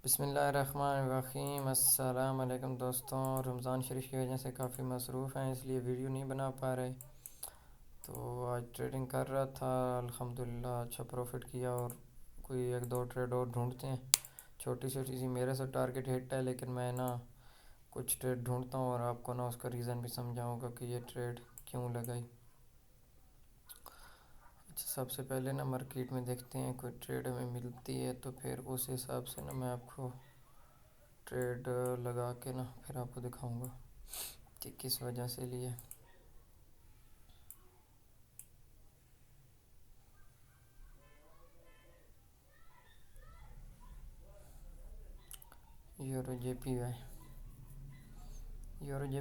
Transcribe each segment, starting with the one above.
بسم اللہ الرحمن الرحیم۔ السلام علیکم دوستوں، رمضان شریف کی وجہ سے کافی مصروف ہیں اس لیے ویڈیو نہیں بنا پا رہے، تو آج ٹریڈنگ کر رہا تھا، الحمدللہ اچھا پروفٹ کیا، اور کوئی ایک دو ٹریڈ اور ڈھونڈتے ہیں۔ چھوٹی چھوٹی سی میرے سے ٹارگٹ ہٹ ہے، لیکن میں کچھ ٹریڈ ڈھونڈتا ہوں اور آپ کو اس کا ریزن بھی سمجھاؤں گا کہ یہ ٹریڈ کیوں لگائی۔ اچھا، سب سے پہلے مارکیٹ میں دیکھتے ہیں کوئی ٹریڈ ہمیں ملتی ہے تو پھر اس حساب سے میں آپ کو ٹریڈ لگا کے پھر آپ کو دکھاؤں گا کہ کس وجہ سے لیے۔ یورو جے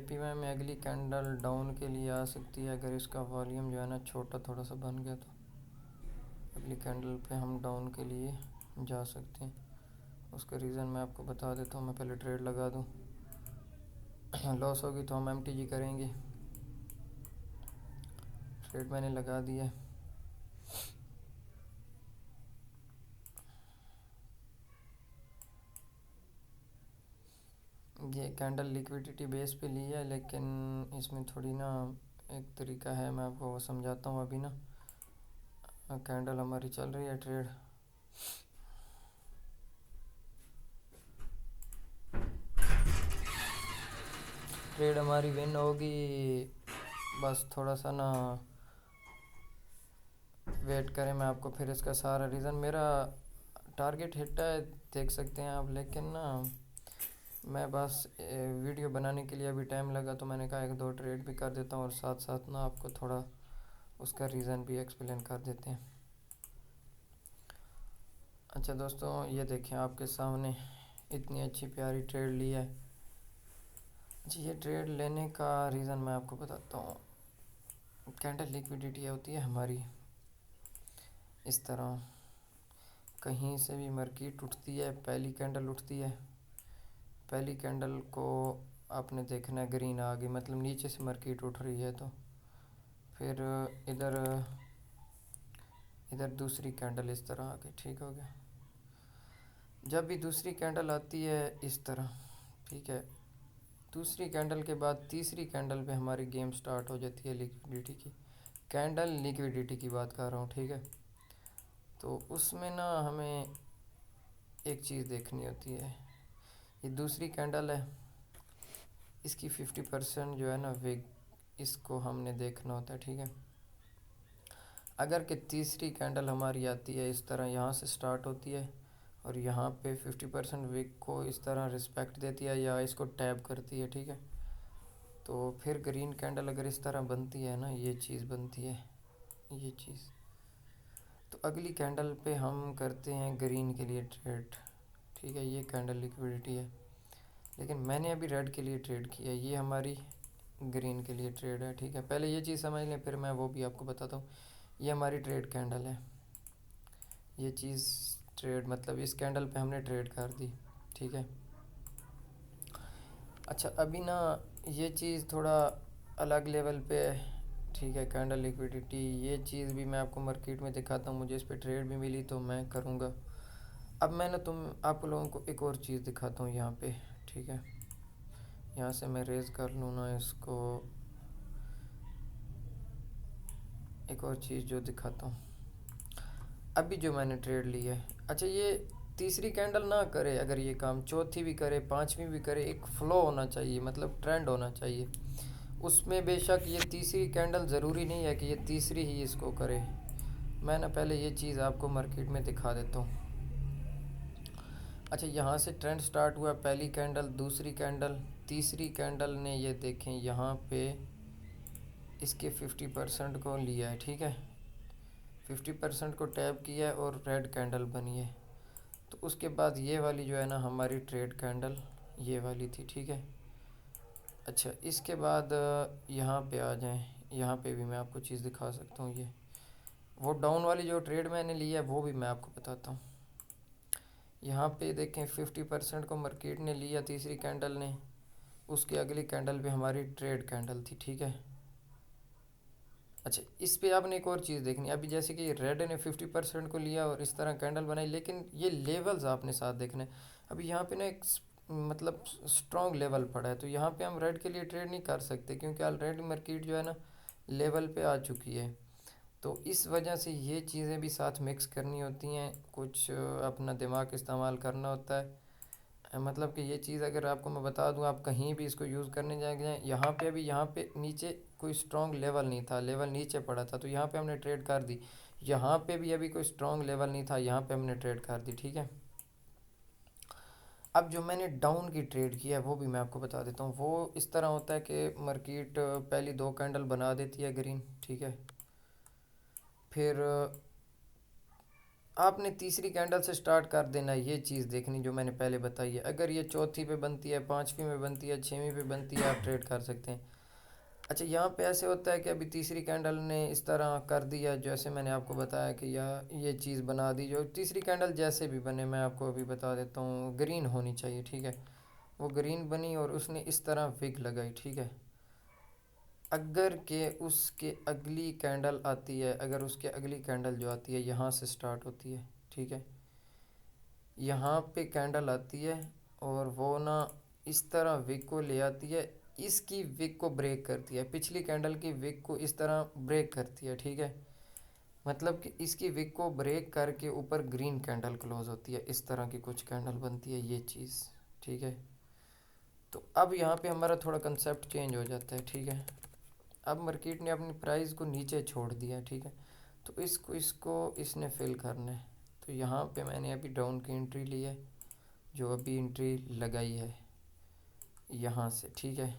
پی وائی میں اگلی کینڈل ڈاؤن کے لیے آ سکتی ہے، اگر اس کا والیوم چھوٹا تھوڑا سا بن گیا تو اگلی کینڈل پہ ہم ڈاؤن کے لیے جا سکتے ہیں۔ اس کا ریزن میں آپ کو بتا دیتا ہوں، میں پہلے ٹریڈ لگا دوں۔ لاس ہوگی تو ہم ایم ٹی جی کریں گے۔ ٹریڈ میں نے لگا دیا ہے۔ یہ کینڈل لیکویڈیٹی بیس پہ لی ہے، لیکن اس میں تھوڑی ایک طریقہ ہے، میں آپ کو وہ سمجھاتا ہوں۔ ابھی کینڈل ہماری چل رہی ہے ٹریڈ ہماری ون ہوگی، بس تھوڑا سا ویٹ کریں۔ میں آپ کو پھر اس کا سارا ریزن، میرا ٹارگٹ ہٹ ہے دیکھ سکتے ہیں آپ، لیکن میں بس ویڈیو بنانے کے لیے ابھی ٹائم لگا تو میں نے کہا ایک دو ٹریڈ بھی کر دیتا ہوں، اور ساتھ ساتھ آپ کو تھوڑا اس کا ریزن بھی ایکسپلین کر دیتے ہیں۔ اچھا دوستوں، یہ دیکھیں آپ کے سامنے اتنی اچھی پیاری ٹریڈ لی ہے۔ جی، یہ ٹریڈ لینے کا ریزن میں آپ کو بتاتا ہوں۔ کینڈل لیکویڈیٹی ہوتی ہے ہماری اس طرح، کہیں سے بھی مارکیٹ اٹھتی ہے، پہلی کینڈل اٹھتی ہے، پہلی کینڈل کو آپ نے دیکھنا ہے گرین آگے، مطلب نیچے سے مارکیٹ اٹھ رہی ہے، تو پھر ادھر دوسری کینڈل اس طرح آگے، ٹھیک ہو گیا۔ جب بھی دوسری کینڈل آتی ہے اس طرح، ٹھیک ہے، دوسری کینڈل کے بعد تیسری کینڈل پہ ہماری گیم سٹارٹ ہو جاتی ہے لیکویڈیٹی کی۔ کینڈل لیکویڈیٹی کی بات کر رہا ہوں، ٹھیک ہے۔ تو اس میں ہمیں ایک چیز دیکھنی ہوتی ہے، یہ دوسری کینڈل ہے، اس کی 50% جو ہے وگ، اس کو ہم نے دیکھنا ہوتا ہے، ٹھیک ہے۔ اگر کہ تیسری کینڈل ہماری آتی ہے اس طرح، یہاں سے سٹارٹ ہوتی ہے اور یہاں پہ 50% وگ کو اس طرح رسپیکٹ دیتی ہے یا اس کو ٹیپ کرتی ہے، ٹھیک ہے، تو پھر گرین کینڈل اگر اس طرح بنتی ہے یہ چیز بنتی ہے، یہ چیز، تو اگلی کینڈل پہ ہم کرتے ہیں گرین کے لیے ٹریڈ، ٹھیک ہے۔ یہ کینڈل لیکویڈیٹی ہے، لیکن میں نے ابھی ریڈ کے لیے ٹریڈ کیا ہے، یہ ہماری گرین کے لیے ٹریڈ ہے، ٹھیک ہے۔ پہلے یہ چیز سمجھ لیں، پھر میں وہ بھی آپ کو بتاتا ہوں۔ یہ ہماری ٹریڈ کینڈل ہے، یہ چیز ٹریڈ، مطلب اس کینڈل پہ ہم نے ٹریڈ کر دی، ٹھیک ہے۔ اچھا، ابھی یہ چیز تھوڑا الگ لیول پہ ہے، ٹھیک ہے، کینڈل لیکویڈیٹی، یہ چیز بھی میں آپ کو مارکیٹ میں دکھاتا ہوں، مجھے اس پہ ٹریڈ بھی ملی تو میں کروں گا۔ اب میں آپ لوگوں کو ایک اور چیز دکھاتا ہوں یہاں پہ، ٹھیک ہے۔ یہاں سے میں ریز کر لوں اس کو، ایک اور چیز جو دکھاتا ہوں ابھی جو میں نے ٹریڈ لی ہے۔ اچھا، یہ تیسری کینڈل نہ کرے، اگر یہ کام چوتھی بھی کرے، پانچویں بھی کرے، ایک فلو ہونا چاہیے، مطلب ٹرینڈ ہونا چاہیے اس میں۔ بے شک یہ تیسری کینڈل ضروری نہیں ہے کہ یہ تیسری ہی اس کو کرے، میں پہلے یہ چیز آپ کو مارکیٹ میں دکھا دیتا ہوں۔ اچھا، یہاں سے ٹرینڈ سٹارٹ ہوا، پہلی کینڈل، دوسری کینڈل، تیسری کینڈل نے یہ دیکھیں یہاں پہ اس کے 50% کو لیا ہے، ٹھیک ہے، 50% کو ٹیپ کیا ہے اور ریڈ کینڈل بنی ہے، تو اس کے بعد یہ والی جو ہے ہماری ٹریڈ کینڈل یہ والی تھی، ٹھیک ہے۔ اچھا، اس کے بعد یہاں پہ آ جائیں، یہاں پہ بھی میں آپ کو چیز دکھا سکتا ہوں، یہ وہ ڈاؤن والی جو ٹریڈ میں نے لی ہے وہ بھی میں آپ کو بتاتا ہوں۔ یہاں پہ دیکھیں 50% کو مارکیٹ نے لیا تیسری کینڈل نے، اس کے اگلی کینڈل پہ ہماری ٹریڈ کینڈل تھی، ٹھیک ہے۔ اچھا، اس پہ آپ نے ایک اور چیز دیکھنی ہے، ابھی جیسے کہ ریڈ نے 50% کو لیا اور اس طرح کینڈل بنائی، لیکن یہ لیولز آپ نے ساتھ دیکھنے، ابھی یہاں پہ نا ایک مطلب اسٹرانگ لیول پڑا ہے، تو یہاں پہ ہم ریڈ کے لیے ٹریڈ نہیں کر سکتے کیونکہ آلریڈی مارکیٹ جو ہے نا لیول پہ آ چکی ہے. تو اس وجہ سے یہ چیزیں بھی ساتھ مکس کرنی ہوتی ہیں، کچھ اپنا دماغ استعمال کرنا ہوتا ہے. مطلب کہ یہ چیز اگر آپ کو میں بتا دوں، آپ کہیں بھی اس کو یوز کرنے جائیں، یہاں پہ ابھی یہاں پہ نیچے کوئی اسٹرانگ لیول نہیں تھا، لیول نیچے پڑا تھا، تو یہاں پہ ہم نے ٹریڈ کر دی. یہاں پہ بھی ابھی کوئی اسٹرانگ لیول نہیں تھا، یہاں پہ ہم نے ٹریڈ کر دی. ٹھیک ہے. اب جو میں نے ڈاؤن کی ٹریڈ کی ہے وہ بھی میں آپ کو بتا دیتا ہوں. وہ اس طرح ہوتا ہے کہ مارکیٹ پہلی دو کینڈل بنا دیتی ہے گرین. ٹھیک ہے. پھر آپ نے تیسری کینڈل سے سٹارٹ کر دینا ہے. یہ چیز دیکھنی جو میں نے پہلے بتائی ہے. اگر یہ چوتھی پہ بنتی ہے، پانچویں میں بنتی ہے، چھویں پہ بنتی ہے، آپ ٹریڈ کر سکتے ہیں. اچھا، یہاں پہ ایسے ہوتا ہے کہ ابھی تیسری کینڈل نے اس طرح کر دیا جیسے میں نے آپ کو بتایا کہ یہ چیز بنا دی. جو تیسری کینڈل جیسے بھی بنے، میں آپ کو ابھی بتا دیتا ہوں، گرین ہونی چاہیے. ٹھیک ہے. وہ گرین بنی اور اس نے اس طرح وک لگائی. ٹھیک ہے. اگر کہ اس کے اگلی کینڈل آتی ہے، اگر اس کے اگلی کینڈل جو آتی ہے یہاں سے سٹارٹ ہوتی ہے. ٹھیک ہے. یہاں پہ کینڈل آتی ہے اور وہ نا اس طرح وک کو لے آتی ہے، اس کی وک کو بریک کرتی ہے، پچھلی کینڈل کی وک کو اس طرح بریک کرتی ہے. ٹھیک ہے. مطلب کہ اس کی وک کو بریک کر کے اوپر گرین کینڈل کلوز ہوتی ہے. اس طرح کی کچھ کینڈل بنتی ہے یہ چیز. ٹھیک ہے. تو اب یہاں پہ ہمارا تھوڑا کنسیپٹ چینج ہو جاتا ہے. ٹھیک ہے. اب مارکیٹ نے اپنی پرائز کو نیچے چھوڑ دیا. ٹھیک ہے. تو اس نے فل کرنا ہے. تو یہاں پہ میں نے ابھی ڈاؤن کی انٹری لی ہے، جو ابھی انٹری لگائی ہے یہاں سے. ٹھیک ہے.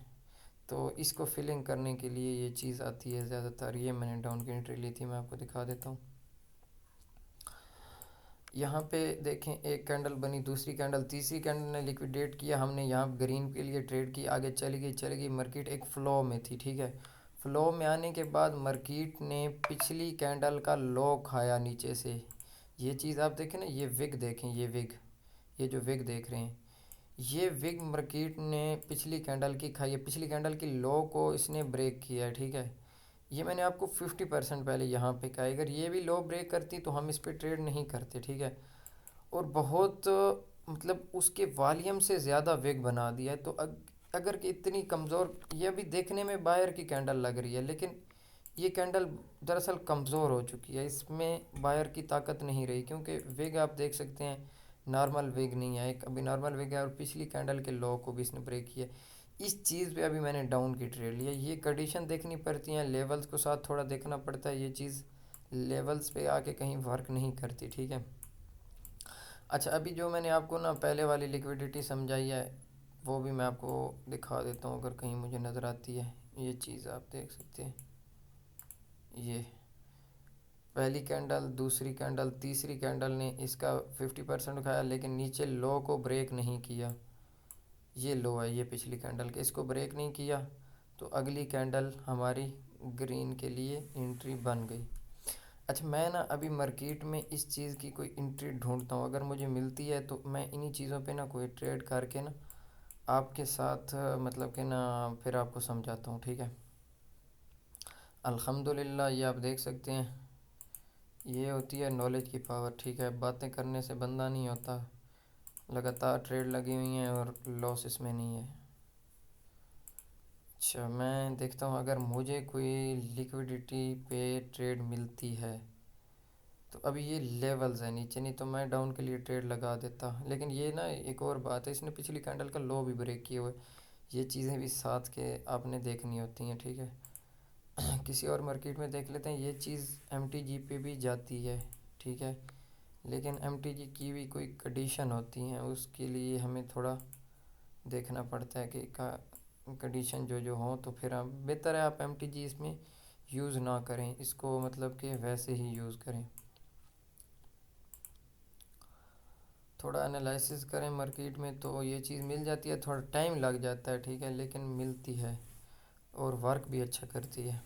تو اس کو فلنگ کرنے کے لیے یہ چیز آتی ہے زیادہ تر. یہ میں نے ڈاؤن کی انٹری لی تھی، میں آپ کو دکھا دیتا ہوں. یہاں پہ دیکھیں، ایک کینڈل بنی، دوسری کینڈل، تیسری کینڈل نے لیکویڈیٹ کیا. ہم نے یہاں گرین کے لیے ٹریڈ کی، آگے چلی گئی. مارکیٹ ایک فلو میں تھی. ٹھیک ہے. فلو میں آنے کے بعد مارکیٹ نے پچھلی کینڈل کا لو کھایا نیچے سے. یہ چیز آپ دیکھیں نا، یہ وگ دیکھیں، یہ جو وگ دیکھ رہے ہیں، یہ وگ مارکیٹ نے پچھلی کینڈل کی کھائی ہے. پچھلی کینڈل کی لو کو اس نے بریک کیا ہے. ٹھیک ہے. یہ میں نے آپ کو 50% پہلے یہاں پہ کہا. اگر یہ بھی لو بریک کرتی تو ہم اس پہ ٹریڈ نہیں کرتے. ٹھیک ہے. اور بہت مطلب اس کے والیوم سے زیادہ ویگ بنا دیا ہے. تو اگر کہ اتنی کمزور، یہ ابھی دیکھنے میں باہر کی کینڈل لگ رہی ہے، لیکن یہ کینڈل دراصل کمزور ہو چکی ہے. اس میں بائر کی طاقت نہیں رہی، کیونکہ ویگ آپ دیکھ سکتے ہیں نارمل ویگ نہیں ہے. ایک ابھی نارمل ویگ ہے اور پچھلی کینڈل کے لو کو بھی اس نے بریک کیا. اس چیز پہ ابھی میں نے ڈاؤن کی ٹریڈ لی ہے. یہ کنڈیشن دیکھنی پڑتی ہیں، لیولز کو ساتھ تھوڑا دیکھنا پڑتا ہے. یہ چیز لیولز پہ آ کے کہیں ورک نہیں کرتی. ٹھیک ہے. اچھا، ابھی جو میں نے آپ کو نا پہلے والی لیکویڈیٹی سمجھائی ہے وہ بھی میں آپ کو دکھا دیتا ہوں اگر کہیں مجھے نظر آتی ہے. یہ چیز آپ دیکھ سکتے ہیں، یہ پہلی کینڈل، دوسری کینڈل، تیسری کینڈل نے اس کا 50% کھایا، لیکن نیچے لو کو بریک نہیں کیا. یہ لو ہے، یہ پچھلی کینڈل کے، اس کو بریک نہیں کیا. تو اگلی کینڈل ہماری گرین کے لیے انٹری بن گئی. اچھا، میں نا ابھی مارکیٹ میں اس چیز کی کوئی انٹری ڈھونڈتا ہوں. اگر مجھے ملتی ہے تو میں انہی چیزوں پہ نا کوئی ٹریڈ کر کے نا آپ کے ساتھ مطلب کہ نا پھر آپ کو سمجھاتا ہوں. ٹھیک ہے. الحمدللہ، یہ آپ دیکھ سکتے ہیں، یہ ہوتی ہے نالج کی پاور. ٹھیک ہے. باتیں کرنے سے بندہ نہیں ہوتا، لگاتار ٹریڈ لگی ہوئی ہیں اور لاس اس میں نہیں ہے. اچھا، میں دیکھتا ہوں اگر مجھے کوئی لیکویڈیٹی پہ ٹریڈ ملتی ہے تو ابھی یہ لیولز ہیں نیچے، نہیں تو میں ڈاؤن کے لیے ٹریڈ لگا دیتا. لیکن یہ نا ایک اور بات ہے، اس نے پچھلی کینڈل کا لو بھی بریک کیے ہوئے. یہ چیزیں بھی ساتھ کے آپ نے دیکھنی ہوتی ہیں. ٹھیک ہے. کسی اور مارکیٹ میں دیکھ لیتے ہیں. یہ چیز ایم ٹی جی پہ بھی جاتی ہے. ٹھیک ہے. لیکن ایم ٹی جی کی بھی کوئی کنڈیشن ہوتی ہیں، اس کے لیے ہمیں تھوڑا دیکھنا پڑتا ہے کہ کنڈیشن جو ہوں، تو پھر بہتر ہے آپ ایم ٹی جی اس میں یوز نہ کریں، اس کو مطلب کہ ویسے ہی یوز کریں. تھوڑا انالائسس کریں مارکیٹ میں تو یہ چیز مل جاتی ہے. تھوڑا ٹائم لگ جاتا ہے. ٹھیک ہے. لیکن ملتی ہے اور ورک بھی اچھا کرتی ہے.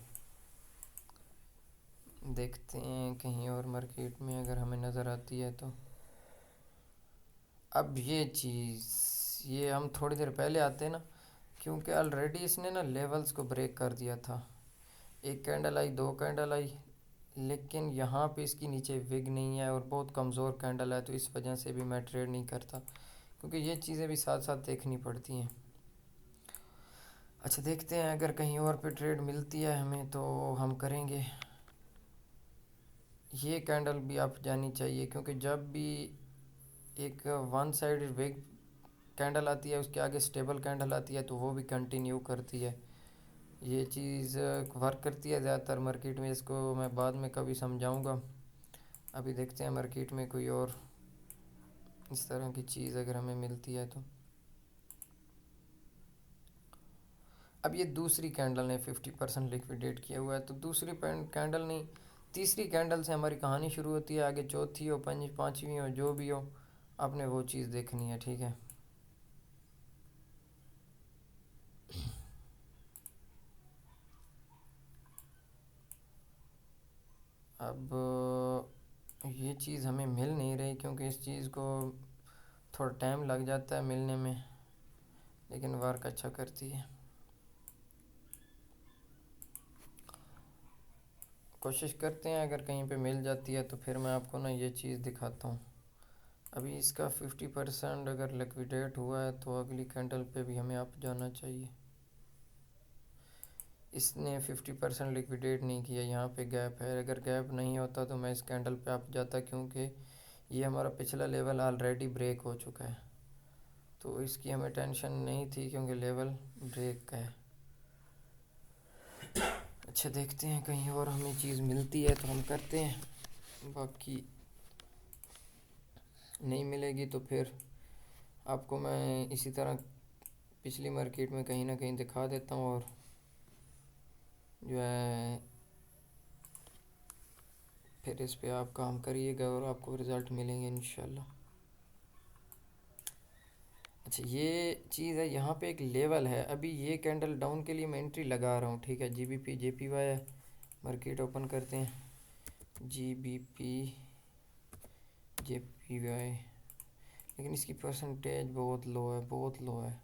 دیکھتے ہیں کہیں اور مارکیٹ میں اگر ہمیں نظر آتی ہے تو. اب یہ چیز، یہ ہم تھوڑی دیر پہلے آتے ہیں نا، کیونکہ آلریڈی اس نے نا لیولز کو بریک کر دیا تھا. ایک کینڈل آئی، دو کینڈل آئی، لیکن یہاں پہ اس کی نیچے وگ نہیں ہے اور بہت کمزور کینڈل ہے. تو اس وجہ سے بھی میں ٹریڈ نہیں کرتا، کیونکہ یہ چیزیں بھی ساتھ ساتھ دیکھنی پڑتی ہیں. اچھا دیکھتے ہیں اگر کہیں اور پہ ٹریڈ ملتی ہے ہمیں تو ہم کریں گے. یہ کینڈل بھی آپ جانی چاہیے کیونکہ جب بھی ایک ون سائڈ ویک کینڈل آتی ہے اس کے آگے سٹیبل کینڈل آتی ہے تو وہ بھی کنٹینیو کرتی ہے. یہ چیز ورک کرتی ہے زیادہ تر مارکیٹ میں. اس کو میں بعد میں کبھی سمجھاؤں گا. ابھی دیکھتے ہیں مارکیٹ میں کوئی اور اس طرح کی چیز اگر ہمیں ملتی ہے تو. اب یہ دوسری کینڈل نے 50% لیکویڈیٹ کیا ہوا ہے تو دوسری کینڈل نہیں تیسری کینڈل سے ہماری کہانی شروع ہوتی ہے. آگے چوتھی ہو پانچویں ہو جو بھی ہو آپ نے وہ چیز دیکھنی ہے. ٹھیک ہے. اب یہ چیز ہمیں مل نہیں رہی کیونکہ اس چیز کو تھوڑا ٹائم لگ جاتا ہے ملنے میں لیکن ورک اچھا کرتی ہے. کوشش کرتے ہیں اگر کہیں پہ مل جاتی ہے تو پھر میں آپ کو نا یہ چیز دکھاتا ہوں. ابھی اس کا 50% اگر لیکویڈیٹ ہوا ہے تو اگلی کینڈل پہ بھی ہمیں اپ جانا چاہیے. اس نے 50% لیکویڈیٹ نہیں کیا. یہاں پہ گیپ ہے. اگر گیپ نہیں ہوتا تو میں اس کینڈل پہ اپ جاتا کیونکہ یہ ہمارا پچھلا لیول آلریڈی بریک ہو چکا ہے. تو اس کی ہمیں ٹینشن نہیں تھی کیونکہ لیول بریک ہے. اچھا دیکھتے ہیں کہیں اور ہمیں چیز ملتی ہے تو ہم کرتے ہیں. باقی نہیں ملے گی تو پھر آپ کو میں اسی طرح پچھلی مارکیٹ میں کہیں نہ کہیں دکھا دیتا ہوں اور جو ہے پھر اس پہ آپ کام کریے گا اور آپ کو رزلٹ ملیں گے انشاءاللہ. اچھا یہ چیز ہے یہاں پہ ایک لیول ہے. ابھی یہ کینڈل ڈاؤن کے لیے میں انٹری لگا رہا ہوں. ٹھیک ہے. جی بی پی جے پی وائی ہے. مارکیٹ اوپن کرتے ہیں. جی بی پی جے پی وائی لیکن اس کی پرسنٹیج بہت لو ہے بہت لو ہے.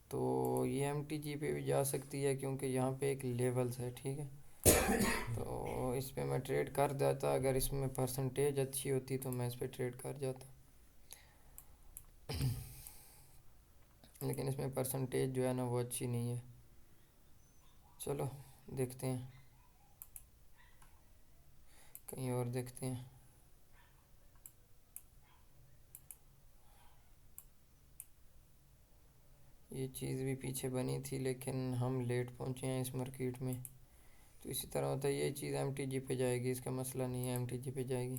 تو یہ ایم ٹی جی پہ بھی جا سکتی ہے کیونکہ یہاں پہ ایک لیولز ہے. ٹھیک ہے. تو اس پہ میں ٹریڈ کر دیتا. اگر اس میں پرسنٹیج اچھی ہوتی تو میں اس پہ ٹریڈ کر جاتا لیکن اس میں پرسنٹیج جو ہے نا وہ اچھی نہیں ہے. چلو دیکھتے ہیں کہیں اور دیکھتے ہیں. یہ چیز بھی پیچھے بنی تھی لیکن ہم لیٹ پہنچے ہیں اس مارکیٹ میں. تو اسی طرح ہوتا ہے. یہ چیز ایم ٹی جی پہ جائے گی. اس کا مسئلہ نہیں ہے. ایم ٹی جی پہ جائے گی.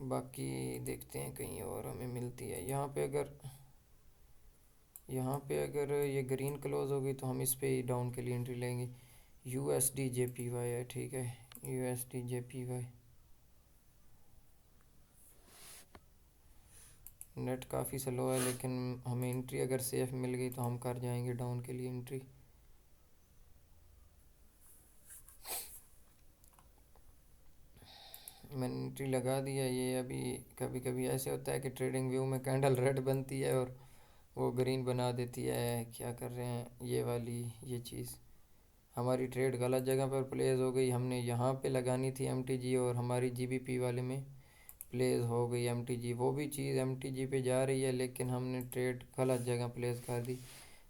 باقی دیکھتے ہیں کہیں اور ہمیں ملتی ہے. یہاں پہ اگر یہ گرین کلوز ہوگی تو ہم اس پہ ہی ڈاؤن کے لیے انٹری لیں گے. You S D J P Y ہے. ٹھیک ہے. You S D J P Y net کافی سلو ہے لیکن ہمیں انٹری اگر سیف مل گئی تو ہم کر جائیں گے ڈاؤن کے لیے انٹری. میں نے انٹری لگا دیا. یہ ابھی کبھی کبھی ایسے ہوتا ہے کہ ٹریڈنگ ویو میں کینڈل ریڈ بنتی ہے اور وہ گرین بنا دیتی ہے. کیا کر رہے ہیں یہ والی یہ چیز ہماری ٹریڈ غلط جگہ پر پلیس ہو گئی. ہم نے یہاں پہ لگانی تھی ایم ٹی جی اور ہماری جی بی پی والے میں پلیس ہو گئی ایم ٹی جی. وہ بھی چیز ایم ٹی جی پہ جا رہی ہے لیکن ہم نے ٹریڈ غلط جگہ پلیس کر دی.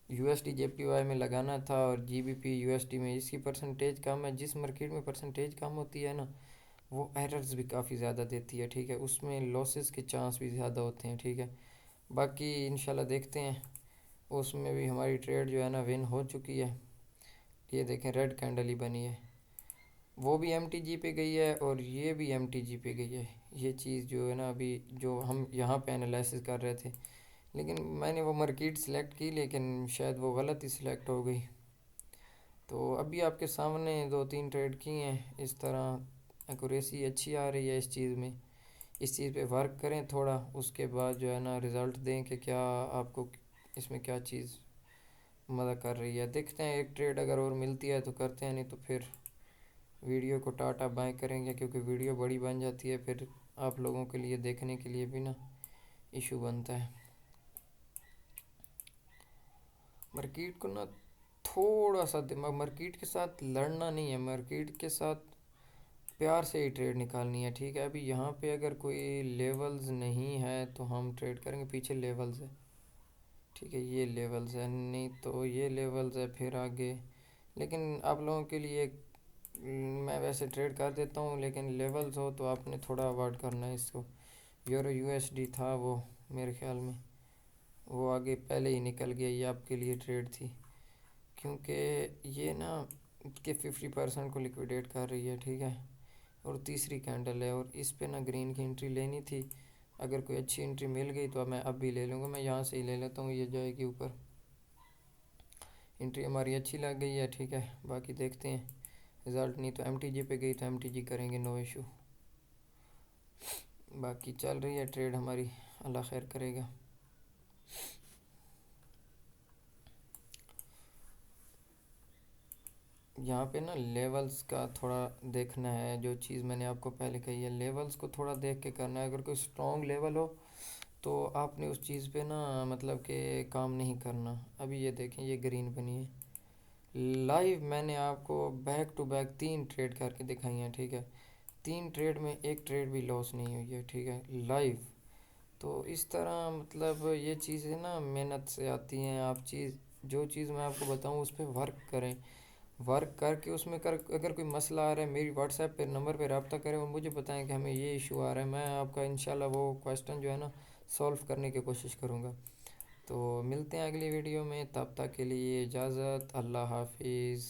U S D J P Y میں لگانا تھا اور G B P U S D میں. اس کی پرسنٹیج کم ہے. جس مارکیٹ میں پرسنٹیج کم ہوتی ہے نا وہ ایررز بھی کافی زیادہ دیتی ہے. ٹھیک ہے. اس میں لاسز کے چانس بھی زیادہ ہوتے ہیں. ٹھیک ہے. باقی انشاءاللہ دیکھتے ہیں. اس میں بھی ہماری ٹریڈ جو ہے نا ون ہو چکی ہے. یہ دیکھیں ریڈ کینڈل ہی بنی ہے. وہ بھی ایم ٹی جی پہ گئی ہے اور یہ بھی ایم ٹی جی پہ گئی ہے. یہ چیز جو ہے نا ابھی جو ہم یہاں پہ انالائسس کر رہے تھے لیکن میں نے وہ مارکیٹ سلیکٹ کی لیکن شاید وہ غلط ہی سلیکٹ ہو گئی. تو ابھی آپ کے سامنے 2-3 ٹریڈ کی ہیں. اس طرح ایکوریسی اچھی آ رہی ہے اس چیز میں. اس چیز پہ ورک کریں تھوڑا. اس کے بعد جو ہے نا رزلٹ دیں کہ کیا آپ کو اس میں کیا چیز مدد کر رہی ہے. دیکھتے ہیں ایک ٹریڈ اگر اور ملتی ہے تو کرتے ہیں نہیں تو پھر ویڈیو کو ٹاٹا بائے کریں گے کیونکہ ویڈیو بڑی بن جاتی ہے پھر آپ لوگوں کے لیے دیکھنے کے لیے بھی نا ایشو بنتا ہے. مارکیٹ کو نا تھوڑا سا دماغ مارکیٹ کے ساتھ لڑنا نہیں ہے. مارکیٹ کے ساتھ پیار سے ہی ٹریڈ نکالنی ہے، ٹھیک ہے؟ ابھی یہاں پہ اگر کوئی لیولز نہیں ہے تو ہم ٹریڈ کریں گے، پیچھے لیولز ہے، ٹھیک ہے؟ یہ لیولز ہے، نہیں تو یہ لیولز ہے پھر آگے، لیکن آپ لوگوں کے لیے میں ویسے ٹریڈ کر دیتا ہوں، لیکن لیولز ہو تو آپ نے تھوڑا اوائڈ کرنا ہے اس کو۔ یورو یو ایس ڈی تھا وہ، میرے خیال میں وہ آگے پہلے ہی نکل گیا، یہ آپ کے لیے ٹریڈ تھی، کیونکہ یہ نا کہ 50% کو لیکویڈیٹ کر رہی ہے، ٹھیک ہے؟ اور تیسری کینڈل ہے، اور اس پہ نا گرین کی انٹری لینی تھی، اگر کوئی اچھی انٹری مل گئی تو میں اب بھی لے لوں گا، میں یہاں سے ہی لے لیتا ہوں، یہ جائے گی اوپر، انٹری ہماری اچھی لگ گئی ہے، ٹھیک ہے؟ باقی دیکھتے ہیں رزلٹ، نہیں تو ایم ٹی جی پہ گئی تو ایم ٹی جی کریں گے، نو ایشو، باقی چل رہی ہے ٹریڈ ہماری، اللہ خیر کرے گا۔ یہاں پہ نا لیولز کا تھوڑا دیکھنا ہے، جو چیز میں نے آپ کو پہلے کہی ہے، لیولز کو تھوڑا دیکھ کے کرنا ہے، اگر کوئی سٹرونگ لیول ہو تو آپ نے اس چیز پہ نا مطلب کہ کام نہیں کرنا۔ ابھی یہ دیکھیں، یہ گرین بنی ہے لائیو، میں نے آپ کو بیک ٹو بیک 3 ٹریڈ کر کے دکھائی ہیں، ٹھیک ہے؟ 3 ٹریڈ میں ایک ٹریڈ بھی لاس نہیں ہوئی ہے، ٹھیک ہے؟ لائیو، تو اس طرح مطلب یہ چیزیں نا محنت سے آتی ہیں، آپ جو چیز میں آپ کو بتاؤں اس پہ ورک کریں، ورک کر کے اس میں اگر کوئی مسئلہ آ رہا ہے میری واٹس ایپ پہ نمبر پہ رابطہ کریں اور مجھے بتائیں کہ ہمیں یہ ایشو آ رہا ہے، میں آپ کا انشاءاللہ وہ کویسچن جو ہے نا سولو کرنے کی کوشش کروں گا۔ تو ملتے ہیں اگلی ویڈیو میں، تب تک کے لیے اجازت، اللہ حافظ۔